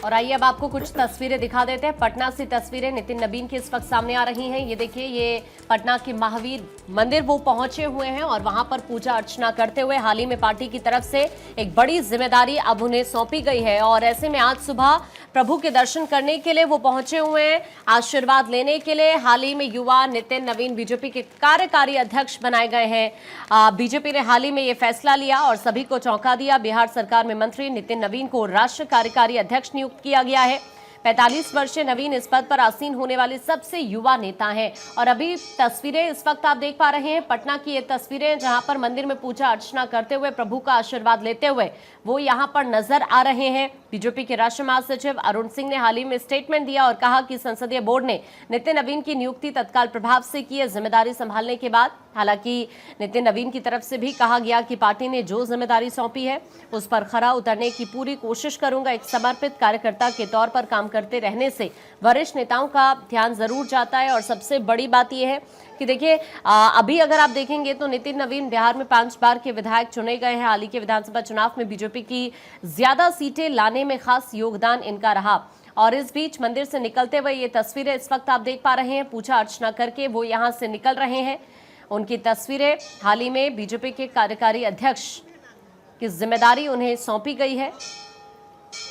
और आइए अब आपको कुछ तस्वीरें दिखा देते हैं। पटना से तस्वीरें नितिन नवीन की इस वक्त सामने आ रही हैं। ये देखिए, ये पटना के महावीर मंदिर वो पहुंचे हुए हैं और वहां पर पूजा अर्चना करते हुए हाल ही में पार्टी की तरफ से एक बड़ी जिम्मेदारी अब उन्हें सौंपी गई है और ऐसे में आज सुबह प्रभु के दर्शन करने के लिए वो पहुंचे हुए हैं, आशीर्वाद लेने के लिए। हाल ही में युवा नितिन नवीन बीजेपी के कार्यकारी अध्यक्ष बनाए गए हैं। बीजेपी ने हाल ही में ये फैसला लिया और सभी को चौंका दिया। बिहार सरकार में मंत्री नितिन नवीन को राष्ट्रीय कार्यकारी अध्यक्ष नियुक्त किया गया है। 45 वर्षीय नवीन इस पद पर आसीन होने वाले सबसे युवा नेता हैं। और अभी तस्वीरें इस वक्त आप देख पा रहे हैं, पटना की ये तस्वीरें जहां पर मंदिर में पूजा अर्चना करते हुए प्रभु का आशीर्वाद लेते हुए वो यहां पर नजर आ रहे हैं। बीजेपी के राष्ट्रीय महासचिव अरुण सिंह ने हाल ही में स्टेटमेंट दिया और कहा कि संसदीय बोर्ड ने नितिन नवीन की नियुक्ति तत्काल प्रभाव से की है, जिम्मेदारी संभालने के बाद। हालांकि नितिन नवीन की तरफ से भी कहा गया कि पार्टी ने जो जिम्मेदारी सौंपी है उस पर खरा उतरने की पूरी कोशिश करूंगा। एक समर्पित कार्यकर्ता के तौर पर काम करते रहने से वरिष्ठ नेताओं का ध्यान जरूर जाता है। और सबसे बड़ी बात यह है कि देखिए, अभी अगर आप देखेंगे तो नितिन नवीन बिहार में 5 बार के विधायक चुने गए हैं। हाल ही के विधानसभा चुनाव में बीजेपी की ज्यादा सीटें लाने में खास योगदान इनका रहा। और इस बीच मंदिर से निकलते हुए ये तस्वीरें इस वक्त आप देख पा रहे हैं। पूजा अर्चना करके वो यहां से निकल रहे हैं। उनकी तस्वीरें हाल ही में बीजेपी के कार्यकारी अध्यक्ष की जिम्मेदारी उन्हें सौंपी गई है।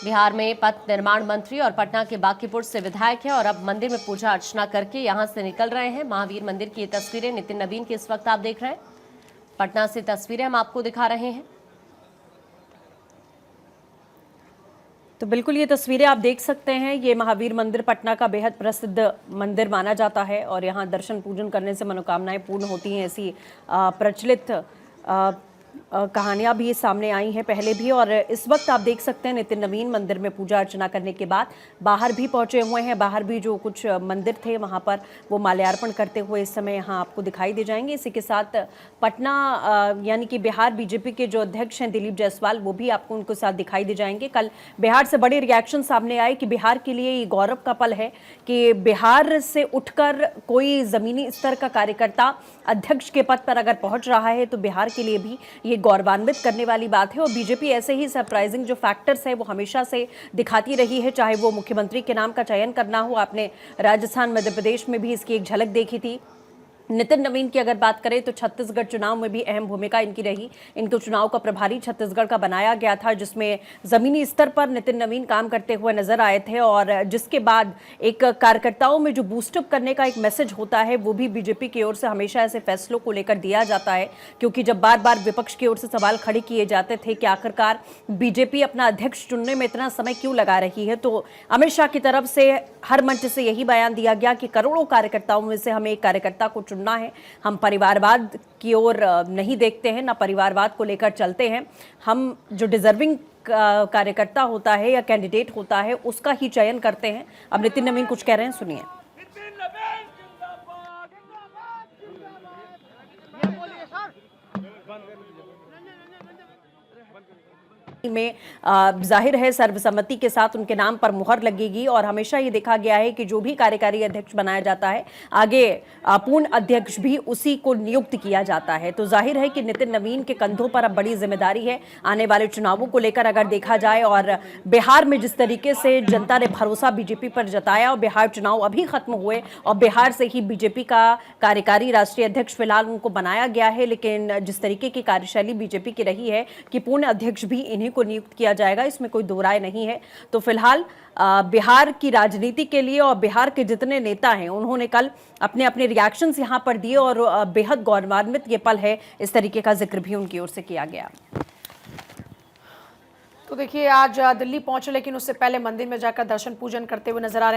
बिहार में पथ निर्माण मंत्री और पटना के बांकीपुर से विधायक हैं और अब मंदिर में पूजा अर्चना करके यहां से निकल रहे हैं। महावीर मंदिर की ये तस्वीरें नितिन नवीन की इस वक्त आप देख रहे हैं। पटना से तस्वीरें हम आपको दिखा रहे हैं। तो बिल्कुल ये तस्वीरें आप देख सकते हैं। ये महावीर मंदिर पटना का बेहद प्रसिद्ध मंदिर माना जाता है और यहाँ दर्शन पूजन करने से मनोकामनाएं पूर्ण होती हैं, ऐसी प्रचलित कहानियां भी सामने आई हैं पहले भी। और इस वक्त आप देख सकते हैं नितिन नवीन मंदिर में पूजा अर्चना करने के बाद बाहर भी पहुंचे हुए हैं। बाहर भी जो कुछ मंदिर थे वहां पर वो माल्यार्पण करते हुए इस समय यहाँ आपको दिखाई दे जाएंगे। इसी के साथ पटना यानी कि बिहार बीजेपी के जो अध्यक्ष हैं दिलीप जायसवाल, वो भी आपको उनके साथ दिखाई दे जाएंगे। कल बिहार से बड़े रिएक्शन सामने आए कि बिहार के लिए ये गौरव का पल है कि बिहार से उठकर कोई जमीनी स्तर का कार्यकर्ता अध्यक्ष के पद पर अगर पहुंच रहा है तो बिहार के लिए भी ये गौरवान्वित करने वाली बात है। और बीजेपी ऐसे ही सरप्राइजिंग जो फैक्टर्स है वो हमेशा से दिखाती रही है, चाहे वो मुख्यमंत्री के नाम का चयन करना हो। आपने राजस्थान मध्य प्रदेश में भी इसकी एक झलक देखी थी। नितिन नवीन की अगर बात करें तो छत्तीसगढ़ चुनाव में भी अहम भूमिका इनकी रही। इनको चुनाव का प्रभारी छत्तीसगढ़ का बनाया गया था, जिसमें जमीनी स्तर पर नितिन नवीन काम करते हुए नजर आए थे। और जिसके बाद एक कार्यकर्ताओं में जो बूस्टअप करने का एक मैसेज होता है वो भी बीजेपी की ओर से हमेशा ऐसे फैसलों को लेकर दिया जाता है। क्योंकि जब बार बार विपक्ष की ओर से सवाल खड़े किए जाते थे कि आखिरकार बीजेपी अपना अध्यक्ष चुनने में इतना समय क्यों लगा रही है, तो अमित शाह की तरफ से हर मंच से यही बयान दिया गया कि करोड़ों कार्यकर्ताओं में से हमें एक कार्यकर्ता को चुनना है। हम परिवारवाद की ओर नहीं देखते हैं, ना परिवारवाद को लेकर चलते हैं। हम जो डिजर्विंग कार्यकर्ता होता है या कैंडिडेट होता है उसका ही चयन करते हैं। अब नितिन नवीन कुछ कह रहे हैं, सुनिए। में जाहिर है सर्वसम्मति के साथ उनके नाम पर मुहर लगेगी और हमेशा ये देखा गया है कि जो भी कार्यकारी अध्यक्ष बनाया जाता है आगे पूर्ण अध्यक्ष भी उसी को नियुक्त किया जाता है। तो जाहिर है कि नितिन नवीन के कंधों पर अब बड़ी जिम्मेदारी है आने वाले चुनावों को लेकर अगर देखा जाए। और बिहार में जिस तरीके से जनता ने भरोसा बीजेपी पर जताया और बिहार चुनाव अभी खत्म हुए और बिहार से ही बीजेपी का कार्यकारी राष्ट्रीय अध्यक्ष फिलहाल उनको बनाया गया है, लेकिन जिस तरीके की कार्यशैली बीजेपी की रही है कि पूर्ण अध्यक्ष भी इन्हीं को नियुक्त किया जाएगा, इसमें कोई दो राय नहीं है। तो फिलहाल बिहार की राजनीति के लिए और बिहार के जितने नेता हैं उन्होंने कल अपने अपने रिएक्शंस यहां पर दिए और बेहद गौरवान्वित ये पल है, इस तरीके का जिक्र भी उनकी ओर से किया गया। तो देखिए, आज दिल्ली पहुंचे लेकिन उससे पहले मंदिर में जाकर दर्शन पूजन करते हुए नजर आ रहे हैं।